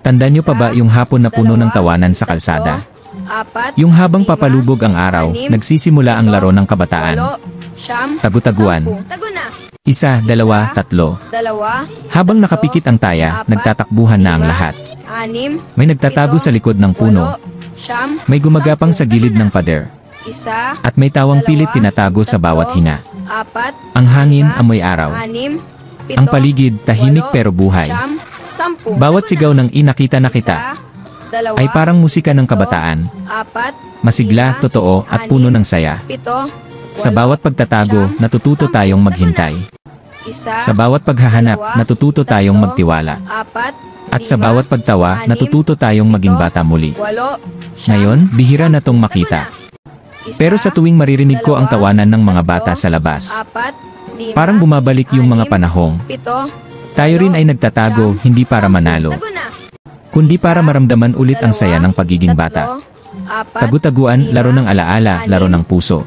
Tanda nyo pa ba yung hapon na puno ng tawanan sa kalsada? Yung habang papalubog ang araw, nagsisimula ang laro ng kabataan. Tagu-taguan. 1, 2, 3. Habang nakapikit ang taya, nagtatakbuhan na ang lahat. May nagtatago sa likod ng puno. May gumagapang sa gilid ng pader. At may tawang pilit tinatago sa bawat hinga. Ang hangin, amoy araw. Ang paligid, tahimik pero buhay. Bawat sigaw ng inakita na kita ay parang musika ng kabataan. Masigla, totoo, at puno ng saya. Sa bawat pagtatago, natututo tayong maghintay. Sa bawat paghahanap, natututo tayong magtiwala. At sa bawat pagtawa, natututo tayong maging bata muli. Ngayon, bihira na tong makita. Pero sa tuwing maririnig ko ang tawanan ng mga bata sa labas, parang bumabalik yung mga panahong tayo rin ay nagtatago, hindi para manalo, kundi para maramdaman ulit ang saya ng pagiging bata. Tagu-taguan, laro ng alaala, laro ng puso.